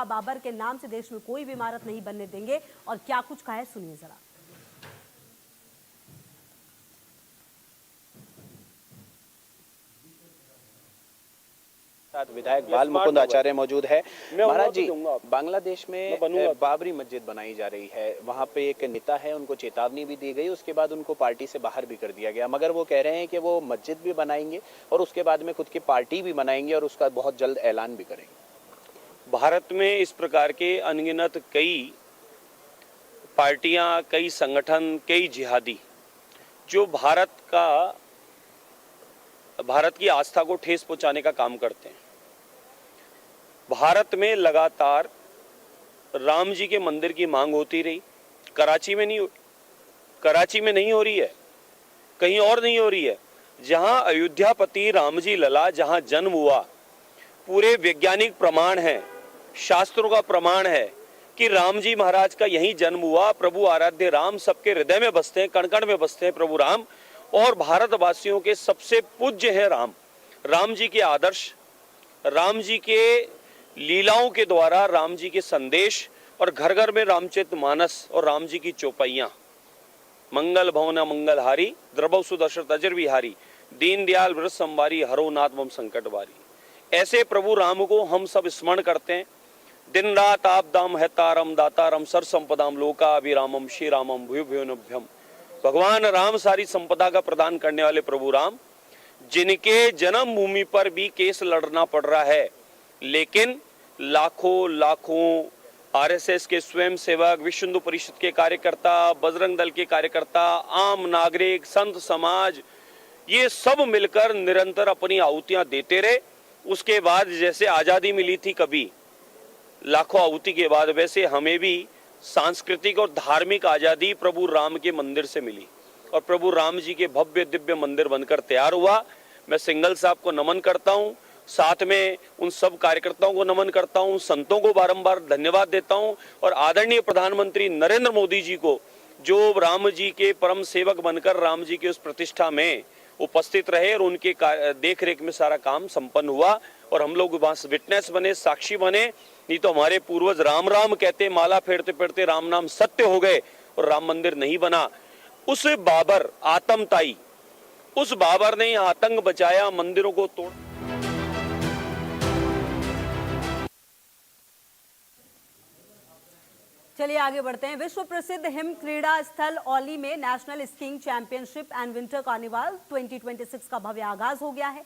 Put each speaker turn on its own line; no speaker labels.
कहा बाबर के नाम से देश में कोई भी इमारत नहीं बनने देंगे। और क्या कुछ कहा है सुनिए जरा।
साथ विधायक बाल मुकुंद आचार्य मौजूद है। महाराज जी, बांग्लादेश में बाबरी मस्जिद बनाई जा रही है, वहां पे एक नेता है, उनको चेतावनी भी दी गई, उसके बाद उनको पार्टी से बाहर भी कर दिया गया, मगर वो कह रहे हैं कि वो मस्जिद भी बनाएंगे और उसके बाद में खुद की पार्टी भी बनाएंगे और उसका बहुत जल्द ऐलान भी करेंगे।
भारत में इस प्रकार के अनगिनत कई पार्टियां, कई संगठन, कई जिहादी जो भारत की आस्था को ठेस पहुंचाने का काम करते हैं। भारत में लगातार राम जी के मंदिर की मांग होती रही। कराची में नहीं हो रही है, कहीं और नहीं हो रही है। जहां अयोध्यापति राम जी लला, जहां जन्म हुआ, पूरे वैज्ञानिक प्रमाण है, शास्त्रों का प्रमाण है कि राम जी महाराज का यहीं जन्म हुआ। प्रभु आराध्य राम सबके हृदय में बसते हैं, कण कण में बसते हैं प्रभु राम, और भारतवासियों के सबसे पूज्य है राम। राम जी के आदर्श, राम जी के लीलाओं के द्वारा, राम जी के संदेश, और घर घर में रामचरितमानस और राम जी की चौपाइयां, मंगल भवन मंगलहारी, द्रवौ सुदर्शत अजर विहारी, दीन दयाल व्रत संवारी, हरो नाथ मम संकट वारी। ऐसे प्रभु राम को हम सब स्मरण करते हैं। दिन रात आपदाम हैतारम दातारम सर संपदाम लोकाभिरामम श्री रामम भूयो भूयो नभ्यम। भगवान राम सारी संपदा का प्रदान करने वाले प्रभु राम, जिनके जन्म भूमि पर भी केस लड़ना पड़ रहा है, लेकिन लाखों आरएसएस के स्वयं सेवक, विश्व हिंदू परिषद के कार्यकर्ता, बजरंग दल के कार्यकर्ता, आम नागरिक, संत समाज, ये सब मिलकर निरंतर अपनी आहुतियां देते रहे। उसके बाद जैसे आजादी मिली थी कभी लाखों आहुति के बाद, वैसे हमें भी सांस्कृतिक और धार्मिक आजादी प्रभु राम के मंदिर से मिली और प्रभु राम जी के भव्य दिव्य मंदिर बनकर तैयार हुआ। मैं सिंघल साहब को नमन करता हूं, साथ में उन सब कार्यकर्ताओं को नमन करता हूं, संतों को बारंबार धन्यवाद देता हूं, और आदरणीय प्रधानमंत्री नरेंद्र मोदी जी को, जो राम जी के परम सेवक बनकर राम जी की उस प्रतिष्ठा में उपस्थित रहे और उनके देख रेख में सारा काम संपन्न हुआ और हम लोग वहां विटनेस बने, साक्षी बने। नहीं तो हमारे पूर्वज राम राम कहते, माला फेरते फेरते राम नाम सत्य हो गए और राम मंदिर नहीं बना। उस बाबर आतंकताई, उस बाबर ने आतंक बचाया, मंदिरों को तोड़।
चलिए आगे बढ़ते हैं। विश्व प्रसिद्ध हिम क्रीड़ा स्थल औली में national skiing championship and winter carnival 2026 का भव्य आगाज हो गया है।